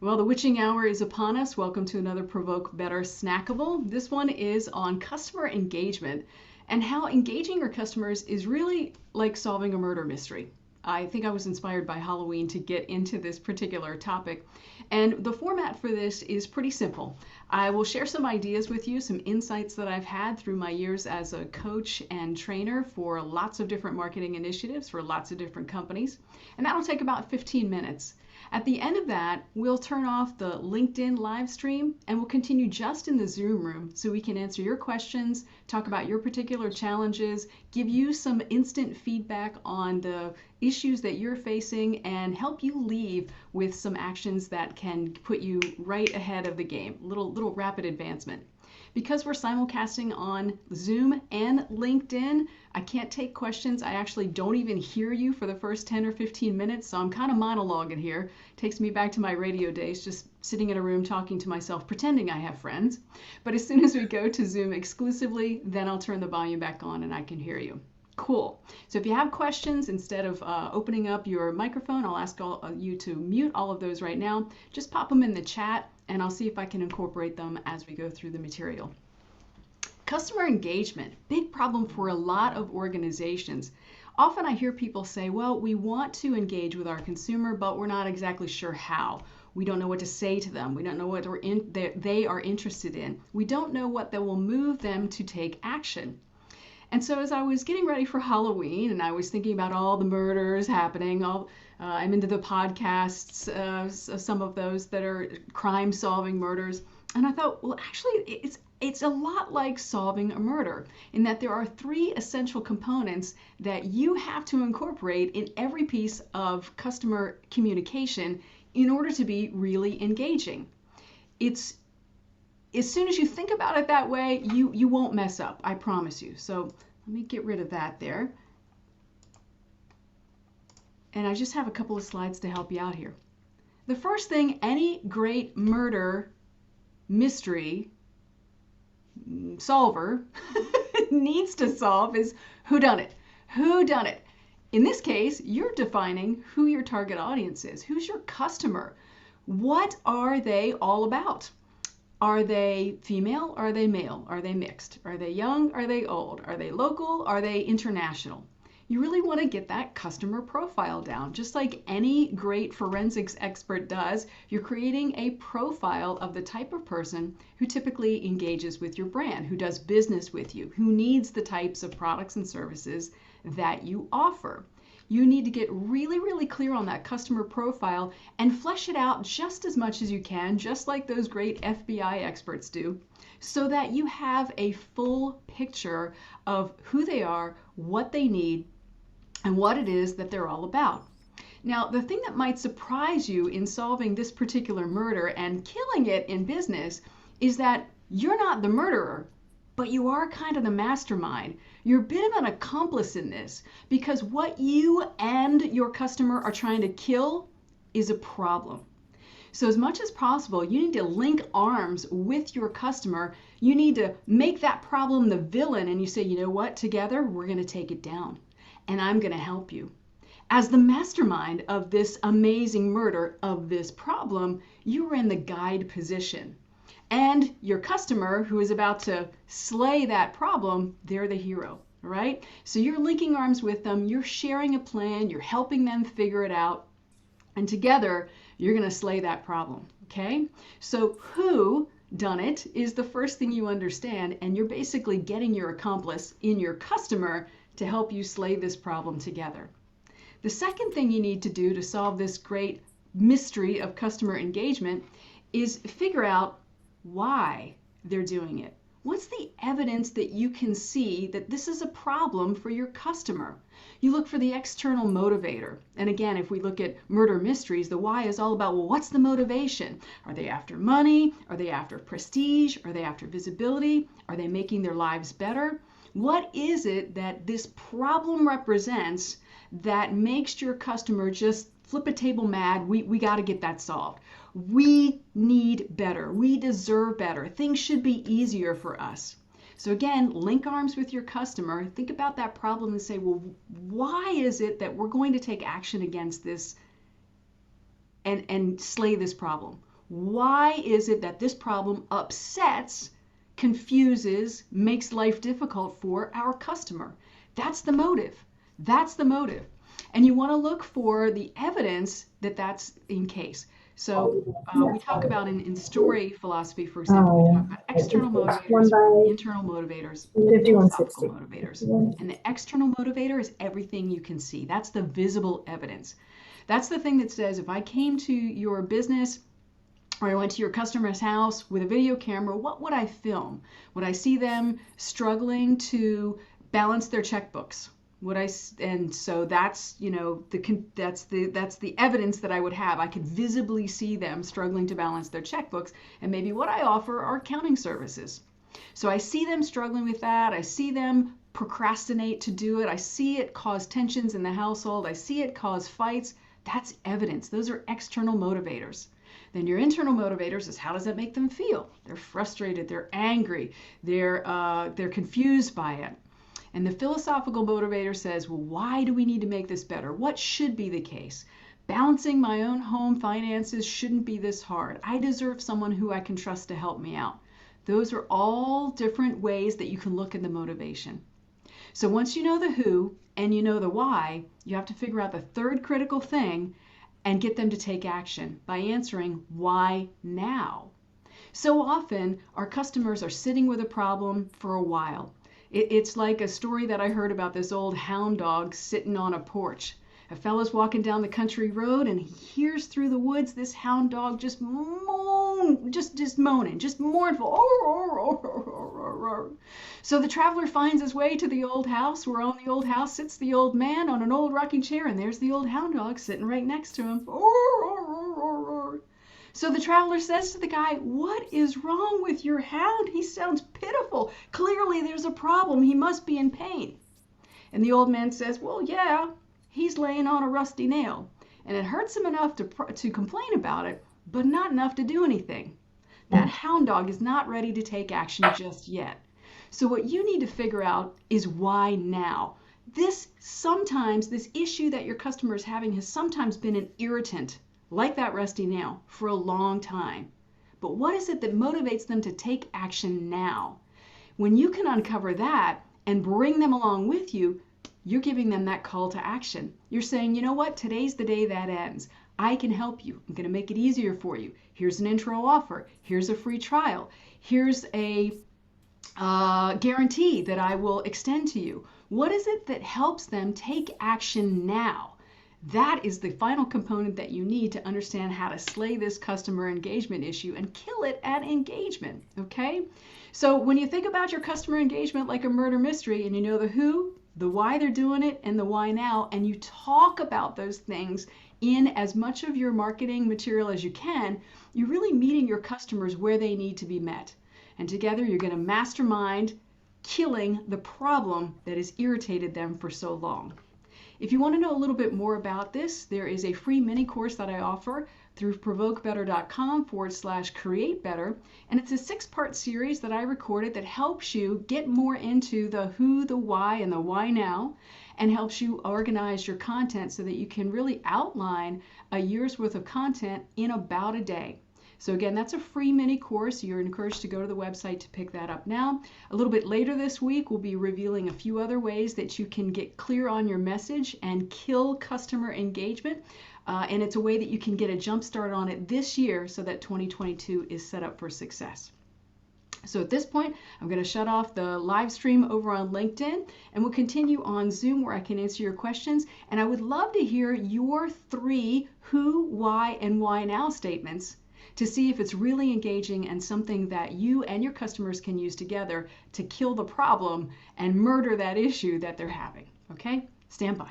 Well, the witching hour is upon us. Welcome to another Provoke Better Snackable. This one is on customer engagement and how engaging your customers is really like solving a murder mystery. I think I was inspired by Halloween to get into this particular topic. And the format for this is pretty simple. I will share some ideas with you, some insights that I've had through my years as a coach and trainer for lots of different marketing initiatives for lots of different companies. And that'll take about 15 minutes. At the end of that, we'll turn off the LinkedIn live stream and we'll continue just in the Zoom room so we can answer your questions, talk about your particular challenges, give you some instant feedback on the issues that you're facing, and help you leave with some actions that can put you right ahead of the game. Little rapid advancement. Because we're simulcasting on Zoom and LinkedIn, I can't take questions. I actually don't even hear you for the first 10 or 15 minutes, so I'm kind of monologuing here. It takes me back to my radio days, just sitting in a room talking to myself, pretending I have friends. But as soon as we go to Zoom exclusively, then I'll turn the volume back on and I can hear you. Cool. So if you have questions, instead of opening up your microphone, I'll ask you to mute all of those right now. Just pop them in the chat and I'll see if I can incorporate them as we go through the material. Customer engagement, big problem for a lot of organizations. Often I hear people say, well, we want to engage with our consumer, but we're not exactly sure how. We don't know what to say to them. We don't know what they are interested in. We don't know what that will move them to take action. And so as I was getting ready for Halloween and I was thinking about all the murders happening, I'm into the podcasts, some of those that are crime-solving murders, and I thought, well, actually, it's a lot like solving a murder in that there are three essential components that you have to incorporate in every piece of customer communication in order to be really engaging. It's as soon as you think about it that way, you won't mess up, I promise you. So let me get rid of that there. And I just have a couple of slides to help you out here. The first thing any great murder mystery solver needs to solve is whodunit. Whodunit. In this case, you're defining who your target audience is. Who's your customer? What are they all about? Are they female? Are they male? Are they mixed? Are they young? Are they old? Are they local? Are they international? You really want to get that customer profile down. Just like any great forensics expert does, you're creating a profile of the type of person who typically engages with your brand, who does business with you, who needs the types of products and services that you offer. You need to get really, really clear on that customer profile and flesh it out just as much as you can, just like those great FBI experts do, so that you have a full picture of who they are, what they need, and what it is that they're all about. Now, the thing that might surprise you in solving this particular murder and killing it in business is that you're not the murderer, but you are kind of the mastermind. You're a bit of an accomplice in this because what you and your customer are trying to kill is a problem. So as much as possible, you need to link arms with your customer. You need to make that problem the villain and you say, you know what, together we're going to take it down and I'm going to help you. As the mastermind of this amazing murder of this problem, you are in the guide position. And your customer who is about to slay that problem, they're the hero, right? So you're linking arms with them, you're sharing a plan, you're helping them figure it out, and together you're going to slay that problem, okay? So who done it is the first thing you understand, and you're basically getting your accomplice in your customer to help you slay this problem together. The second thing you need to do to solve this great mystery of customer engagement is figure out why they're doing it. What's the evidence that you can see that this is a problem for your customer? You look for the external motivator. And again, if we look at murder mysteries, the why is all about, well, what's the motivation? Are they after money? Are they after prestige? Are they after visibility? Are they making their lives better? What is it that this problem represents that makes your customer just flip a table mad? We got to get that solved. We need better. We deserve better. Things should be easier for us. So again, link arms with your customer. Think about that problem and say, well, why is it that we're going to take action against this and slay this problem. Why is it that this problem upsets, confuses, makes life difficult for our customer? That's the motive. That's the motive. And you want to look for the evidence that that's in case. So we talk about in story philosophy, for example, we talk about external motivators, internal motivators, and philosophical motivators. And the external motivator is everything you can see. That's the visible evidence. That's the thing that says, if I came to your business or I went to your customer's house with a video camera, what would I film? Would I see them struggling to balance their checkbooks? And so that's, that's the evidence that I would have. I could visibly see them struggling to balance their checkbooks, and maybe what I offer are accounting services. So I see them struggling with that. I see them procrastinate to do it. I see it cause tensions in the household. I see it cause fights. That's evidence. Those are external motivators. Then your internal motivators is, how does that make them feel? They're frustrated, they're angry, they're confused by it. And the philosophical motivator says, well, why do we need to make this better? What should be the case? Balancing my own home finances shouldn't be this hard. I deserve someone who I can trust to help me out. Those are all different ways that you can look at the motivation. So once you know the who and you know the why, you have to figure out the third critical thing and get them to take action by answering why now. So often our customers are sitting with a problem for a while. It's like a story that I heard about this old hound dog sitting on a porch. A fella's walking down the country road and he hears through the woods this hound dog just moaning, just mournful. So the traveler finds his way to the old house, where on the old house sits the old man on an old rocking chair, and there's the old hound dog sitting right next to him. So the traveler says to the guy, what is wrong with your hound? He sounds pitiful. Clearly there's a problem. He must be in pain. And the old man says, well, yeah, he's laying on a rusty nail. And it hurts him enough to complain about it, but not enough to do anything. That hound dog is not ready to take action just yet. So what you need to figure out is why now. This issue that your customer is having has sometimes been an irritant, like that rusty nail, for a long time. But what is it that motivates them to take action now? When you can uncover that and bring them along with you, you're giving them that call to action. You're saying, you know what, today's the day that ends. I can help you. I'm going to make it easier for you. Here's an intro offer. Here's a free trial. Here's a guarantee that I will extend to you. What is it that helps them take action now? That is the final component that you need to understand how to slay this customer engagement issue and kill it at engagement, okay? So when you think about your customer engagement like a murder mystery, and you know the who, the why they're doing it, and the why now, and you talk about those things in as much of your marketing material as you can, you're really meeting your customers where they need to be met. And together you're going to mastermind killing the problem that has irritated them for so long. If you want to know a little bit more about this, there is a free mini course that I offer through provokebetter.com/create better. And it's a 6-part series that I recorded that helps you get more into the who, the why, and the why now, and helps you organize your content so that you can really outline a year's worth of content in about a day. So again, that's a free mini course. You're encouraged to go to the website to pick that up now. A little bit later this week, we'll be revealing a few other ways that you can get clear on your message and kill customer engagement. And it's a way that you can get a jump start on it this year so that 2022 is set up for success. So at this point, I'm going to shut off the live stream over on LinkedIn, and we'll continue on Zoom where I can answer your questions. And I would love to hear your 3 who, why, and why now statements to see if it's really engaging and something that you and your customers can use together to kill the problem and murder that issue that they're having. Okay? Stand by.